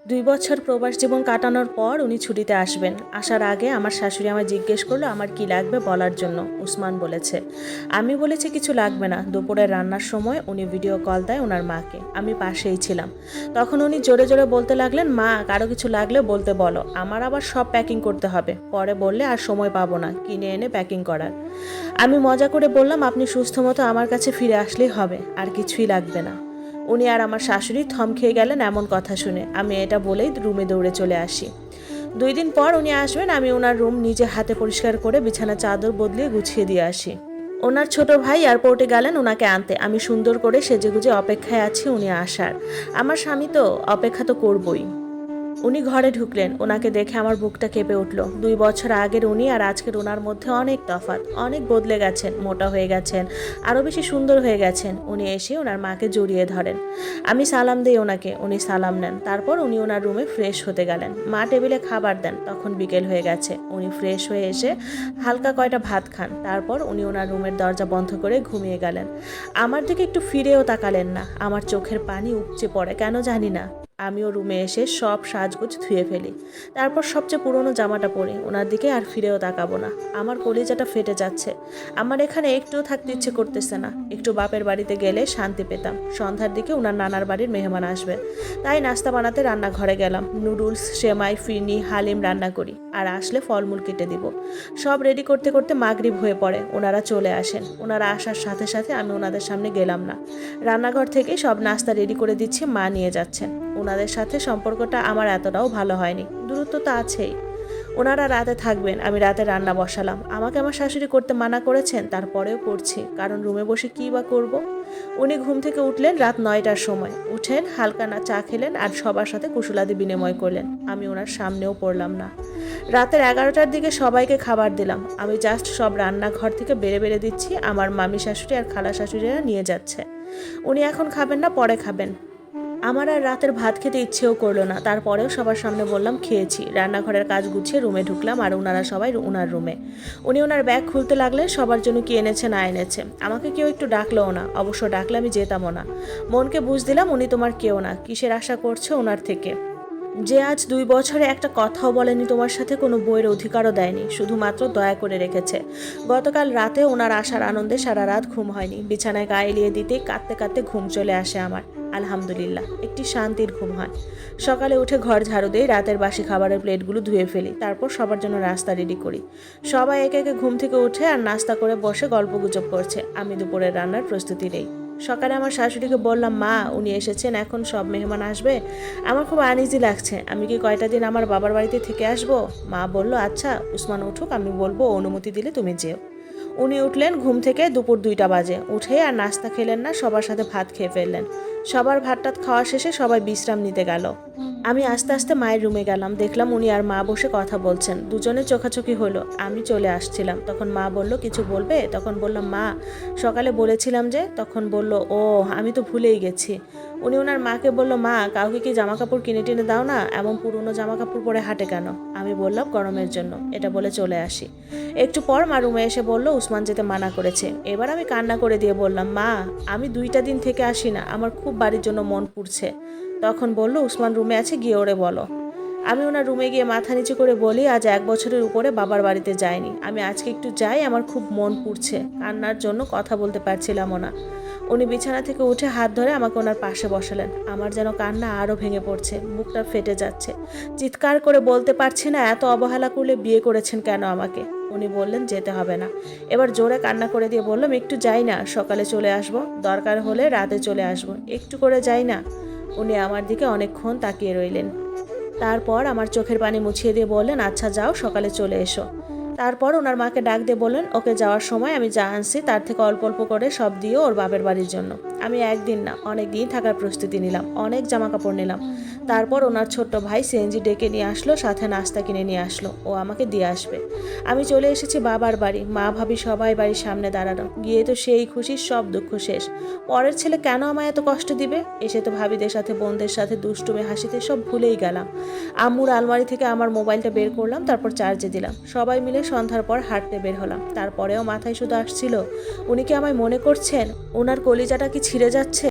2 বছর প্রবাস জীবন কাটানোর পর উনি ছুটিতে আসবেন। আসার আগে আমার শাশুড়ি আমায় জিজ্ঞেস করলো আমার কি লাগবে বলার জন্য। উসমান বলেছে। আমি বলেছি কিছু লাগবে না। দুপুরে রান্নার সময় উনি ভিডিও কল দেয় ওনার মাকে। আমি পাশেই ছিলাম। তখন উনি জোরে জোরে বলতে লাগলেন, মা কারো কিছু লাগলে বলতে বলো, আমার আবার সব প্যাকিং করতে হবে, পরে বললে আর সময় পাবো না কিনে এনে প্যাকিং করার। আমি মজা করে বললাম, আপনি সুস্থ মতো আমার কাছে ফিরে আসলেই হবে, আর কিছুই লাগবে না। উনি আর আমার শাশুড়ি থম খেয়ে গেলেন এমন কথা শুনে। আমি এটা বলেই রুমে দৌড়ে চলে আসি। 2 দিন পর উনি আসবেন। আমি ওনার রুম নিজে হাতে পরিষ্কার করে বিছানা চাদর বদলিয়ে গুছিয়ে দিয়ে আসি। ওনার ছোট ভাই এয়ারপোর্টে গেলেন ওনাকে আনতে। আমি সুন্দর করে সেজেগুজে অপেক্ষায় আছি উনি আসার। আমার স্বামী তো অপেক্ষা তো করবই। উনি ঘরে ঢুকলেন। ওনাকে দেখে আমার বুকটা কেঁপে উঠল। 2 বছর আগের উনি আর আজকের ওনার মধ্যে অনেক তফাৎ। অনেক বদলে গেছেন, মোটা হয়ে গেছেন, আরও বেশি সুন্দর হয়ে গেছেন। উনি এসে ওনার মাকে জড়িয়ে ধরেন। আমি সালাম দিই ওনাকে, উনি সালাম নেন। তারপর উনি ওনার রুমে ফ্রেশ হতে গেলেন। মা টেবিলে খাবার দেন। তখন বিকেল হয়ে গেছে। উনি ফ্রেশ হয়ে এসে হালকা কয়টা ভাত খান। তারপর উনি ওনার রুমের দরজা বন্ধ করে ঘুমিয়ে গেলেন। আমার দিকে একটু ফিরেও তাকালেন না। আমার চোখের পানি উপচে পড়ে, কেন জানি না। আমিও রুমে এসে সব সাজগোজ ধুয়ে ফেলি। তারপর সবচেয়ে পুরনো জামাটা পরি। ওনার দিকে আর ফিরেও তাকাবো না। আমার কলিজাটা ফেটে যাচ্ছে। আমার এখানে একটুও থাকতে ইচ্ছে করতেছে না। একটু বাপের বাড়িতে গেলে শান্তি পেতাম। সন্ধ্যার দিকে ওনার নানার বাড়ির মেহমান আসবে, তাই নাস্তা বানাতে রান্নাঘরে গেলাম। নুডলস, সেমাই, ফিরনি, হালিম রান্না করি, আর আসলে ফলমূল কেটে দিব। সব রেডি করতে করতে মাগরিব হয়ে পড়ে। ওনারা চলে আসেন। ওনারা আসার সাথে সাথে আমি ওনাদের সামনে গেলাম না। রান্নাঘর থেকে সব নাস্তা রেডি করে দিচ্ছি, মা নিয়ে যাচ্ছেন। ওনাদের সাথে সম্পর্কটা আমার এতটাও ভালো হয়নি, দূরত্ব তো আছেই। ওনারা রাতে থাকবেন, আমি রাতে রান্না বসালাম। আমাকে আমার শাশুড়ি করতে মানা করেছেন, তারপরেও করছি, কারণ রুমে বসে কী বা করব। উনি ঘুম থেকে উঠলেন রাত 9টার সময়। উঠেন, হালকা না চা খেলেন আর সবার সাথে কুশলাদি বিনিময় করলেন। আমি ওনার সামনেও পড়লাম না। রাতের 11টার দিকে সবাইকে খাবার দিলাম। আমি জাস্ট সব রান্নাঘর থেকে বেড়ে বেড়ে দিচ্ছি। আমার মামি শাশুড়ি আর খালা শাশুড়িরা নিয়ে যাচ্ছে। উনি এখন খাবেন না, পরে খাবেন। আমার আর রাতের ভাত খেতে ইচ্ছেও করলো না। তারপরেও সবার সামনে বললাম খেয়েছি। রান্নাঘরের কাজ গুছিয়ে রুমে ঢুকলাম, আর ওনারা সবাই ওনার রুমে। উনি ওনার ব্যাগ খুলতে লাগলেন, সবার জন্য কি এনেছে না এনেছে। আমাকে কেউ একটু ডাকলোও না, অবশ্য ডাকলে আমি যেতামও না। মনকে বুঝ দিলাম উনি তোমার কেউ না, কিসের আশা করছে ওনার থেকে, যে আজ 2 বছরে একটা কথাও বলেনি তোমার সাথে, কোনো বইয়ের অধিকারও দেয়নি, শুধুমাত্র দয়া করে রেখেছে। গতকাল রাতে ওনার আসার আনন্দে সারা রাত ঘুম হয়নি। বিছানায় গায়ে এলিয়ে দিতেই কাঁদতে কাঁদতে ঘুম চলে আসে আমার। আলহামদুলিল্লাহ, একটি শান্তির ঘুম হয়। সকালে উঠে ঘর ঝাড়ু দিয়ে রাতের বাসি খাবারের প্লেটগুলো ধুয়ে ফেলি। তারপর সবার জন্য নাস্তা রেডি করি। সবাই একে একে ঘুম থেকে উঠে আর নাস্তা করে বসে গল্পগুজব করছে। আমি দুপুরের রান্নার প্রস্তুতি নেই। সকালে আমার শাশুড়িকে বললাম, মা উনি এসেছেন, এখন সব মেহমান আসবে, আমার খুব আনইজি লাগছে, আমি কি কয়টা দিন আমার বাবার বাড়িতে থেকে আসবো? মা বলল, আচ্ছা উসমান উঠুক, আমি বলবো, অনুমতি দিলে তুমি যেও। উনি উঠলেন ঘুম থেকে দুপুর 2টা বাজে। উঠে আর নাস্তা খেলেন না, সবার সাথে ভাত খেয়ে ফেললেন। সবার ভাত টাত খাওয়া শেষে সবাই বিশ্রাম নিতে গেল। আমি আস্তে আস্তে মায়ের রুমে গেলাম। দেখলাম উনি আর মা বসে কথা বলছেন। দুজনে চোখাচোখি হলো। আমি চলে আসছিলাম। তখন মা বলল, কিছু বলবে? তখন বললাম, মা সকালে বলেছিলাম যে। তখন বলল, ও আমি তো ভুলেই গেছি। উনি ওনার মাকে বলল, মা কাউকে কি জামা কাপড় কিনে টিনে দাও না, এমন পুরনো জামা কাপড় পরে হাঁটে কেন? আমি বললাম, গরমের জন্য। এটা বলে চলে আসি। একটু পর মা রুমে এসে বলল, উসমান যেতে মানা করেছে। এবার আমি কান্না করে দিয়ে বললাম, মা আমি 2টা দিন থেকে আসি না, আমার খুব বাড়ির জন্য মন পুড়ছে। তখন বলল, উসমান রুমে আছে, গিয়ে ওরে বলো। আমি ওনার রুমে গিয়ে মাথা নিচু করে বলি, আজ 1 বছরের উপরে বাবার বাড়িতে যাইনি, আমি আজকে একটু যাই, আমার খুব মন পুড়ছে। কান্নার জন্য কথা বলতে পারছিলামও না। উনি বিছানা থেকে উঠে হাত ধরে আমাকে ওনার পাশে বসালেন। আমার যেন কান্না আরও ভেঙে পড়ছে, বুকটা ফেটে যাচ্ছে। চিৎকার করে বলতে পারছি না, এত অবহেলা করলে বিয়ে করেছেন কেন আমাকে? উনি বললেন, যেতে হবে না। এবার জোরে কান্না করে দিয়ে বললাম, একটু যাই না, সকালে চলে আসবো, দরকার হলে রাতে চলে আসবো, একটু করে যাই না। উনি আমার দিকে অনেকক্ষণ তাকিয়ে রইলেন। তারপর আমার চোখের পানি মুছিয়ে দিয়ে বললেন, আচ্ছা যাও, সকালে চলে এসো। তারপর ওনার মাকে ডাক দিয়ে বললেন, ওকে যাওয়ার সময় আমি যা আনছি তার থেকে অল্প অল্প করে সব দিও ওর বাপের বাড়ির জন্য। আমি একদিন না, অনেক দিন থাকার প্রস্তুতি নিলাম, অনেক জামা কাপড় নিলাম। তারপর ওনার ছোট্ট ভাই সিএনজি ডেকে নিয়ে আসলো, সাথে নাস্তা কিনে নিয়ে আসলো, ও আমাকে দিয়ে আসবে। আমি চলে এসেছি বাবার বাড়ি। মা ভাবি সবাই বাড়ির সামনে দাঁড়ানো। গিয়ে তো সেই খুশির সব দুঃখ শেষ। পরের ছেলে কেন আমায় এত কষ্ট দিবে? এসে তো ভাবিদের সাথে বোনদের সাথে দুষ্টুমে হাসিতে সব ভুলেই গেলাম। আম্মুর আলমারি থেকে আমার মোবাইলটা বের করলাম, তারপর চার্জে দিলাম। সবাই মিলে সন্ধ্যার পর হাঁটতে বের হলাম। তারপরেও মাথায় শুধু আসছিল, উনি কি আমায় মনে করছেন? ওনার কলিজাটা কি ছিঁড়ে যাচ্ছে?